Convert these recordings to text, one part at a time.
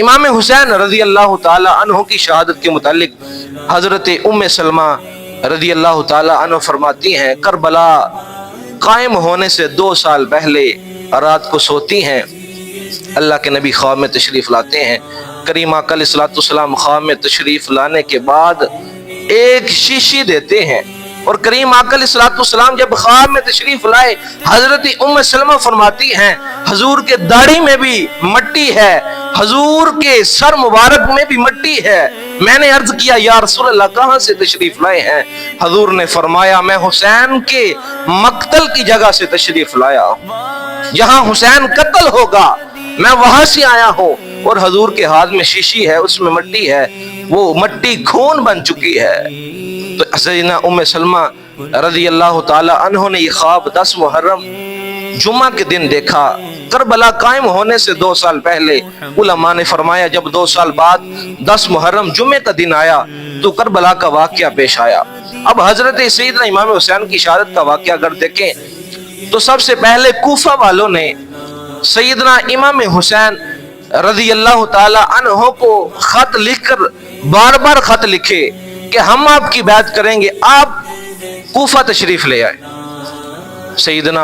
امام حسین رضی اللہ تعالی عنہ کی شہادت کے متعلق حضرت ام سلمہ رضی اللہ تعالی عنہ فرماتی ہیں کربلا قائم ہونے سے 2 سال پہلے رات کو سوتی ہیں، اللہ کے نبی خواب میں تشریف لاتے ہیں، کریم آقا علیہ الصلوۃ والسلام خواب میں تشریف لانے کے بعد ایک شیشی دیتے ہیں، اور کریم آقا علیہ الصلوۃ والسلام جب خواب میں تشریف لائے حضرت ام سلمہ فرماتی ہیں حضور کے داڑھی میں بھی مٹی ہے، حضور کے سر مبارک میں بھی مٹی ہے۔ میں نے عرض کیا یا رسول اللہ کہاں سے تشریف لائے ہیں؟ حضور نے فرمایا میں حسین کے مقتل کی جگہ سے تشریف لایا ہوں، جہاں حسین قتل ہوگا میں وہاں سے آیا ہوں، اور حضور کے ہاتھ میں شیشی ہے، اس میں مٹی ہے، وہ مٹی خون بن چکی ہے۔ تو سیدنا ام سلمہ رضی اللہ تعالی عنہ نے یہ خواب 10 محرم جمعہ کے دن دیکھا، کربلا قائم ہونے سے 2 سال پہلے۔ علماء نے فرمایا جب 2 سال بعد 10 محرم جمعے کا دن آیا تو کربلا کا واقعہ پیش آیا۔ اب حضرت سیدنا امام حسین کی شہادت کا واقعہ اگر دیکھیں تو سب سے پہلے کوفہ والوں نے سیدنا امام حسین رضی اللہ تعالی عنہ کو خط لکھ کر بار بار خط لکھے کہ ہم آپ کی بیعت کریں گے، آپ کوفہ تشریف لے آئے۔ سیدنا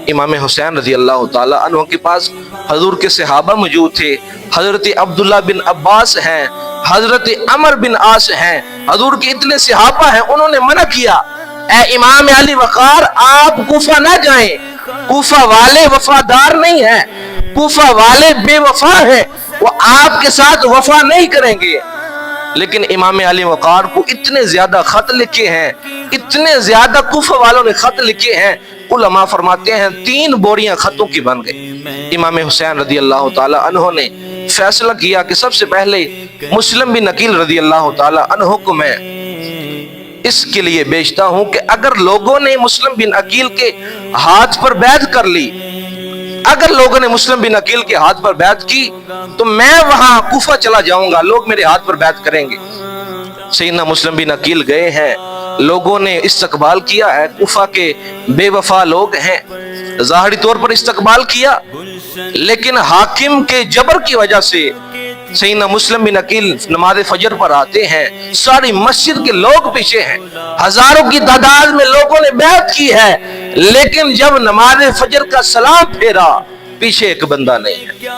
امام حسین رضی اللہ تعالی عنہ کے پاس حضور کے صحابہ موجود تھے، حضرت عبداللہ بن عباس ہیں، حضرت عمر بن عاص ہیں، حضور کے اتنے صحابہ ہیں، انہوں نے منع کیا اے امام علی وقار آپ کوفہ نہ جائیں، کوفہ والے وفادار نہیں ہیں، کوفہ والے بے وفا ہیں، وہ آپ کے ساتھ وفا نہیں کریں گے۔ لیکن امام علی وقار کو اتنے زیادہ خط لکھے ہیں، اتنے زیادہ کوفہ والوں نے خط لکھے ہیں، علماء فرماتے ہیں 3 بوریاں خطوں کی بن گئی۔ امام حسین رضی اللہ تعالی عنہ نے فیصلہ کیا کہ سب سے پہلے مسلم بن عقیل رضی اللہ تعالی عنہ کو میں اس کے لیے بیچتا ہوں کہ اگر لوگوں نے مسلم بن عقیل کے ہاتھ پر بیعت کر لی، اگر لوگوں نے مسلم بن عقیل کے ہاتھ پر بیعت کی تو میں وہاں کوفہ چلا جاؤں گا، لوگ میرے ہاتھ پر بیعت کریں گے۔ سیدنا مسلم بن عقیل گئے ہیں، لوگوں نے استقبال کیا ہے، کوفہ کے بے وفا لوگ ہیں، ظاہری طور پر استقبال کیا، لیکن حاکم کے جبر کی وجہ سے سیدنا مسلم بن عقیل نماز فجر پر آتے ہیں، ساری مسجد کے لوگ پیچھے ہیں، ہزاروں کی تعداد میں لوگوں نے بیعت کی ہے، لیکن جب نماز فجر کا سلام پھیرا پیچھے ایک بندہ نہیں ہے،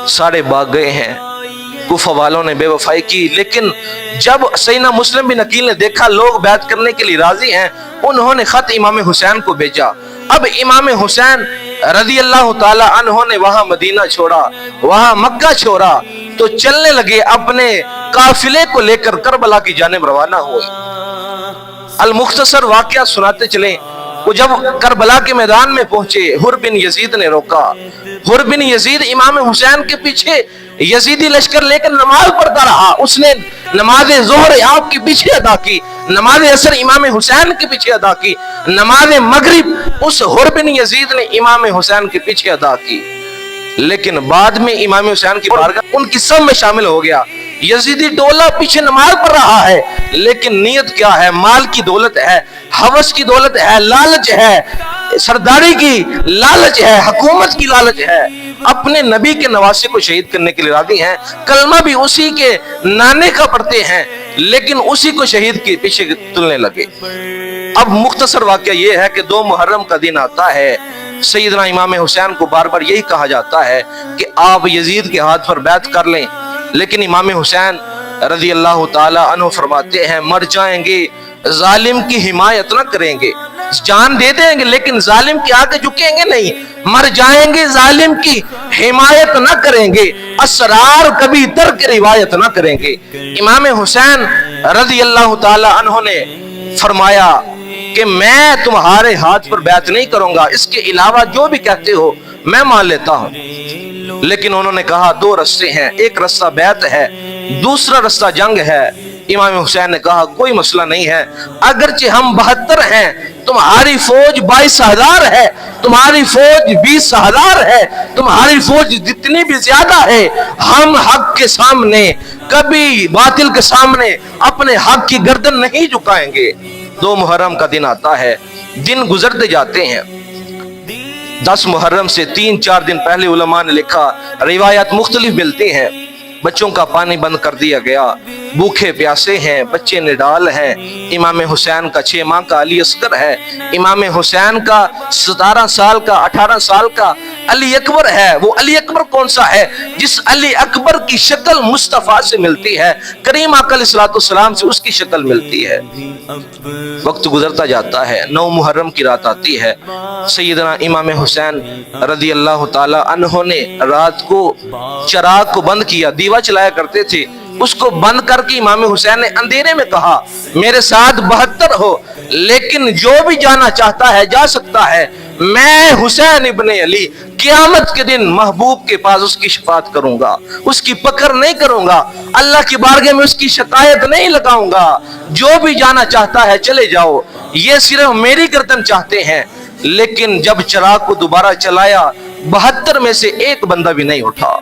سارے بھاگ گئے ہیں۔ کوفہ والوں نے بے وفائی کی، لیکن جب سیدنا مسلم بن عقیل نے دیکھا لوگ بیعت کرنے کے لیے راضی ہیں، انہوں نے خط امام حسین کو بھیجا۔ اب امام حسین رضی اللہ تعالی عنہ نے وہاں مدینہ چھوڑا، وہاں مکہ چھوڑا، تو چلنے لگے، اپنے قافلے کو لے کر کربلا کی جانب روانہ ہوئے۔ المختصر واقعہ سناتے چلیں، وہ جب کربلا کے میدان میں پہنچے حر بن یزید نے روکا۔ حر بن یزید امام حسین کے پیچھے یزیدی لشکر لے کر نماز پڑھتا رہا، اس نے نماز ظہر آپ کے پیچھے ادا کی، نماز عصر امام حسین کے پیچھے ادا کی، نماز مغرب اس حر بن یزید نے امام حسین کے پیچھے ادا کی، لیکن بعد میں امام حسین کی بارگاہ ان کی سب میں شامل ہو گیا۔ یزیدی ٹولہ پیچھے نماز پڑھ رہا ہے، لیکن نیت کیا ہے؟ مال کی دولت ہے، ہوس کی دولت ہے، لالچ ہے، سرداری کی لالچ ہے، حکومت کی لالچ ہے، اپنے نبی کے نواسے کو شہید کرنے کے لیے راضی ہیں، کلمہ بھی اسی کے نانے کا پڑھتے ہیں، لیکن اسی کو شہید کے پیچھے تلنے لگے۔ اب مختصر واقعہ یہ ہے کہ 2 محرم کا دن آتا ہے، سیدنا امام حسین کو بار بار یہی کہا جاتا ہے کہ آپ یزید کے ہاتھ پر بیعت کر لیں، لیکن امام حسین رضی اللہ تعالی عنہ فرماتے ہیں مر جائیں گے، ظالم کی حمایت نہ کریں گے، جان دے دیں گے لیکن ظالم کے آگے جھکیں گے نہیں، مر جائیں گے ظالم کی حمایت نہ کریں گے، اسرار کبھی ترک روایت نہ کریں گے۔ امام حسین رضی اللہ تعالی عنہ نے فرمایا کہ میں تمہارے ہاتھ پر بیعت نہیں کروں گا، اس کے علاوہ جو بھی کہتے ہو میں مان لیتا ہوں۔ لیکن انہوں نے کہا 2 رستے ہیں، ایک رستہ بیعت ہے، دوسرا رستہ جنگ ہے۔ امام حسین نے کہا کوئی مسئلہ نہیں ہے، اگرچہ ہم 72 ہیں، تمہاری فوج 22,000 ہے، تمہاری فوج 20,000 ہے، تمہاری فوج جتنی بھی زیادہ ہے، ہم حق کے سامنے کبھی باطل کے سامنے اپنے حق کی گردن نہیں جھکائیں گے۔ 2 محرم کا دن آتا ہے، دن گزرتے جاتے ہیں، 10 محرم سے 3-4 دن پہلے علماء نے لکھا، روایات مختلف ملتی ہیں، بچوں کا پانی بند کر دیا گیا، بھوکے پیاسے ہیں، بچے نڈال ہیں۔ امام حسین کا 6 ماہ کا علی اصغر ہے، امام حسین کا 17 سال کا 18 سال کا علی اکبر ہے۔ وہ علی اکبر کون سا ہے؟ جس علی اکبر کی شکل مصطفیٰ سے ملتی ہے، کریم آقا علیہ الصلوۃ والسلام سے اس کی شکل ملتی ہے۔ وقت گزرتا جاتا ہے، 9 محرم کی رات آتی ہے، سیدنا امام حسین رضی اللہ تعالی عنہ نے رات کو چراغ کو بند کیا، دیوا چلایا کرتے تھے، اس کو بند کر کے امام حسین نے اندھیرے میں کہا میرے ساتھ 72 ہو، لیکن جو بھی جانا چاہتا ہے جا سکتا ہے، میں حسین ابن علی قیامت کے دن محبوب کے پاس اس کی شفاعت کروں گا، اس کی پکڑ نہیں کروں گا، اللہ کی بارگاہ میں اس کی شکایت نہیں لگاؤں گا، جو بھی جانا چاہتا ہے چلے جاؤ، یہ صرف میری گردن چاہتے ہیں۔ لیکن جب چراغ کو دوبارہ چلایا 72 میں سے ایک بندہ بھی نہیں اٹھا۔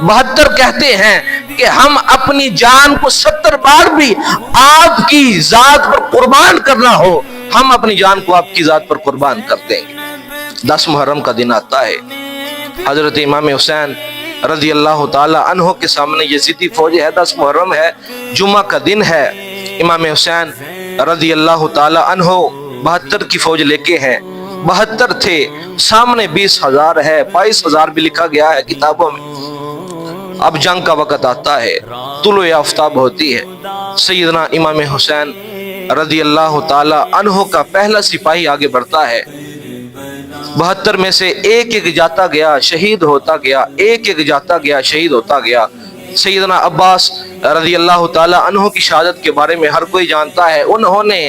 72 کہتے ہیں کہ ہم اپنی جان کو 70 بار بھی آپ کی ذات پر قربان کرنا ہو، ہم اپنی جان کو آپ کی ذات پر قربان کر دیں گے۔ 10 محرم کا دن آتا ہے، حضرت امام حسین رضی اللہ تعالی عنہ کے سامنے یزیدی فوج ہے، 10 محرم ہے، جمعہ کا دن ہے، امام حسین رضی اللہ تعالی عنہ 72 کی فوج لے کے ہیں، 72 تھے، سامنے 20,000 ہے، 22,000 بھی لکھا گیا ہے کتابوں میں۔ اب جنگ کا وقت آتا ہے، طلوع آفتاب ہوتی ہے، سیدنا امام حسین رضی اللہ تعالی عنہ کا پہلا سپاہی آگے بڑھتا ہے، 72 میں سے ایک ایک جاتا گیا شہید ہوتا گیا، ایک ایک جاتا گیا شہید ہوتا گیا۔ سیدنا عباس رضی اللہ تعالی عنہ کی شہادت کے بارے میں ہر کوئی جانتا ہے، انہوں نے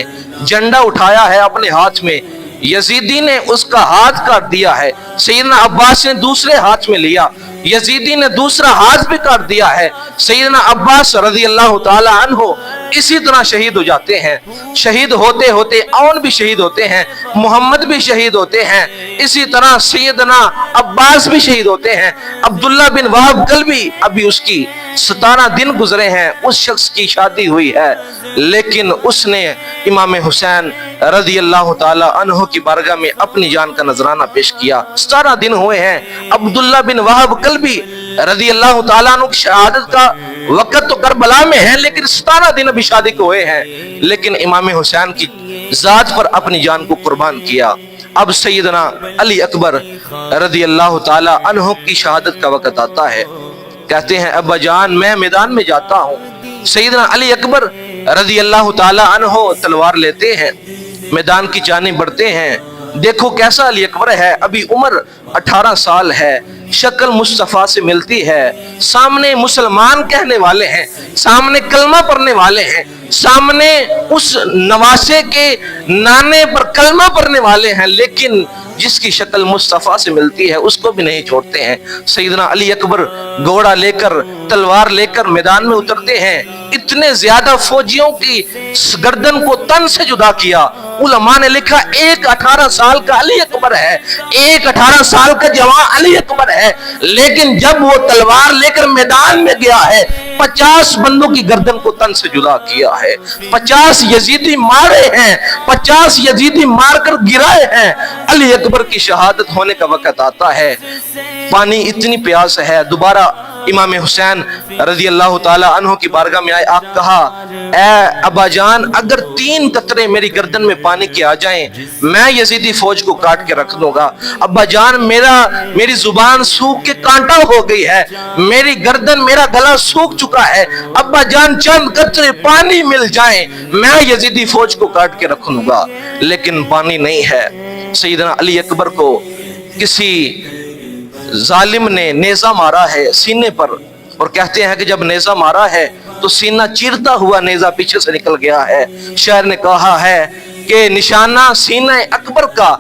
جھنڈا اٹھایا ہے اپنے ہاتھ میں، یزیدی نے اس کا ہاتھ کاٹ دیا ہے، سیدنا عباس نے دوسرے ہاتھ میں لیا، یزیدی نے دوسرا ہاتھ بھی کاٹ دیا ہے، سیدنا عباس رضی اللہ تعالی عنہ اسی طرح شہید ہو جاتے ہیں۔ شہید ہوتے ہوتے اون بھی شہید ہوتے ہیں، محمد بھی شہید ہوتے ہیں، اسی طرح سیدنا عباس بھی شہید ہوتے ہیں، عبداللہ بن وہب قلبی ابھی اس کی 17 دن گزرے ہیں، اس شخص کی شادی ہوئی ہے، لیکن اس نے امام حسین رضی اللہ تعالی عنہ کی بارگاہ میں اپنی جان کا نذرانہ پیش کیا۔ 17 دن ہوئے ہیں، عبداللہ بن وہب قلبی رضی اللہ تعالیٰ عنہ کی شہادت کا وقت تو کربلا میں ہے، لیکن 17 دن ابھی شادی کو ہوئے ہیں، لیکن امام حسین کی ذات پر اپنی جان کو قربان کیا۔ اب سیدنا علی اکبر رضی اللہ تعالیٰ عنہ کی شہادت کا وقت آتا ہے، کہتے ہیں ابا جان میں میدان میں جاتا ہوں۔ سیدنا علی اکبر رضی اللہ تعالیٰ عنہ تلوار لیتے ہیں، میدان کی جانب بڑھتے ہیں، دیکھو کیسا علی اکبر ہے، ابھی عمر 18 سال ہے، شکل مصطفیٰ سے ملتی ہے، سامنے مسلمان کہنے والے ہیں، سامنے کلمہ پڑھنے والے ہیں، سامنے اس نواسے کے نانے پر کلمہ پڑھنے والے ہیں، لیکن جس کی شکل مصطفیٰ سے ملتی ہے اس کو بھی نہیں چھوڑتے ہیں۔ سیدنا علی اکبر گھوڑا لے کر تلوار لے کر میدان میں اترتے ہیں، اتنے زیادہ فوجیوں کی گردن کو تن سے جدا کیا۔ علماء نے لکھا ایک 18 سال کا علی اکبر ہے، ایک 18 سال کا جوان علی اکبر ہے، لیکن جب وہ تلوار لے کر میدان میں گیا ہے 50 بندوں کی گردن کو تن سے جدا کیا ہے، 50 یزیدی مارے ہیں، 50 یزیدی مار کر گرائے ہیں۔ علی اکبر کی شہادت ہونے کا وقت آتا ہے، پانی اتنی پیاس ہے، دوبارہ امام حسین رضی اللہ تعالی عنہ کی بارگاہ میں آئے، آپ کہا اے ابا جان اگر 3 قطرے میری گردن میں پانی کے آ جائیں میں یزیدی فوج کو کاٹ کے رکھ دوں گا۔ ابا جان میری زبان سوکھ کے کانٹا ہو گئی ہے، میری گردن میرا گلا سوکھ چکا ہے، ابا جان چند قطرے پانی مل جائیں میں یزیدی فوج کو کاٹ کے رکھ لوں گا، لیکن پانی نہیں ہے۔ سیدنا علی اکبر کو کسی ظالم نے نیزہ مارا ہے سینے پر، اور کہتے ہیں کہ جب نیزہ مارا ہے تو سینہ چیرتا ہوا نیزہ پیچھے سے نکل گیا ہے۔ شاعر نے کہا ہے کہ نشانہ سینہ اکبر کا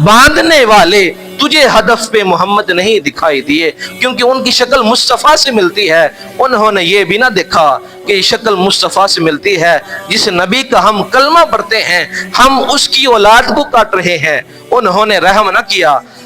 باندھنے والے تجھے ہدف پہ محمد نہیں دکھائی دیے، کیونکہ ان کی شکل مصطفیٰ سے ملتی ہے، انہوں نے یہ بھی نہ دیکھا کہ یہ شکل مصطفیٰ سے ملتی ہے، جس نبی کا ہم کلمہ پڑھتے ہیں ہم اس کی اولاد کو کاٹ رہے ہیں، انہوں نے رحم نہ کیا۔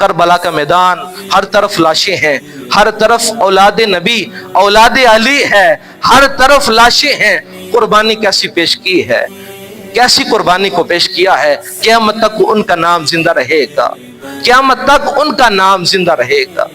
کربلا کا میدان، ہر طرف لاشیں ہیں، ہر طرف اولاد نبی اولاد علی ہے، ہر طرف لاشیں ہیں۔ قربانی کیسی پیش کی ہے، کیسی قربانی کو پیش کیا ہے۔ قیامت تک ان کا نام زندہ رہے گا، قیامت تک ان کا نام زندہ رہے گا۔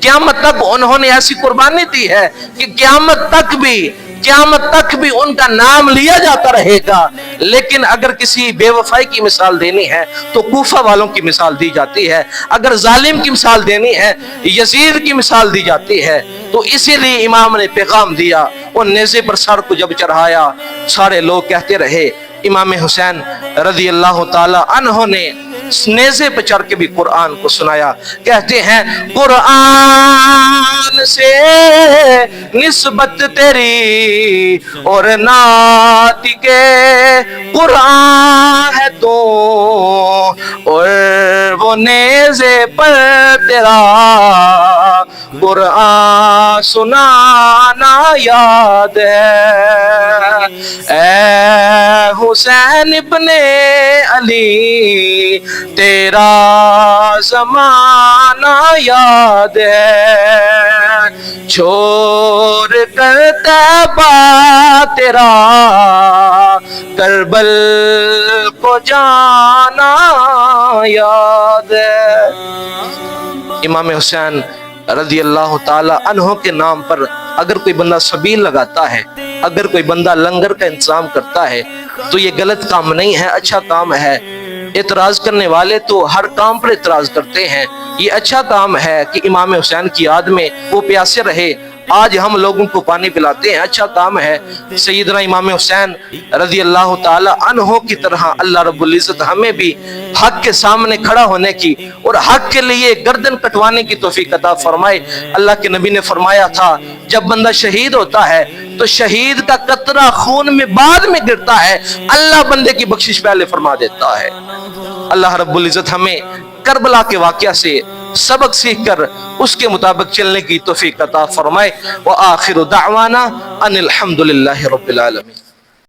قیامت تک انہوں نے ایسی قربانی دی ہے کہ قیامت تک بھی ان کا نام لیا جاتا رہے گا۔ لیکن اگر کسی بے وفائی کی مثال دینی ہے تو کوفہ والوں کی مثال دی جاتی ہے، اگر ظالم کی مثال دینی ہے یزید کی مثال دی جاتی ہے۔ تو اسی لیے امام نے پیغام دیا، وہ نیزے پر سر کو جب چڑھایا سارے لوگ کہتے رہے۔ امام حسین رضی اللہ تعالی عنہ نے نیزے پہ چڑھ کے بھی قرآن کو سنایا۔ کہتے ہیں قرآن سے نسبت تیری اور نعت کے قرآن ہے تو، اور وہ نیزے پر تیرا قرآن سنانا یاد ہے۔ اے حسین ابن علی تیرا زمانہ یاد ہے، چھوڑ کر طیبہ تیرا کربل کو جانا یاد ہے۔ امام حسین رضی اللہ تعالی عنہ کے نام پر اگر کوئی بندہ سبیل لگاتا ہے، اگر کوئی بندہ لنگر کا انتظام کرتا ہے تو یہ غلط کام نہیں ہے، اچھا کام ہے۔ اعتراض کرنے والے تو ہر کام پر اعتراض کرتے ہیں، یہ اچھا کام ہے کہ امام حسین کی یاد میں وہ پیاسے رہے۔ آج ہم لوگوں کو پانی پلاتے ہیں، اچھا کام ہے۔ سیدنا امام حسین رضی اللہ تعالی عنہ کی طرح اللہ رب العزت ہمیں بھی حق کے سامنے کھڑا ہونے کی اور حق کے لیے گردن کٹوانے کی توفیق عطا فرمائے۔ اللہ کے نبی نے فرمایا تھا جب بندہ شہید ہوتا ہے تو شہید کا قطرہ خون میں بعد میں گرتا ہے، اللہ بندے کی بخشش پہلے فرما دیتا ہے۔ اللہ رب العزت ہمیں کربلا کے واقعہ سے سبق سیکھ کر اس کے مطابق چلنے کی توفیق عطا فرمائے۔ وآخر دعوانا ان الحمدللہ رب العالمین۔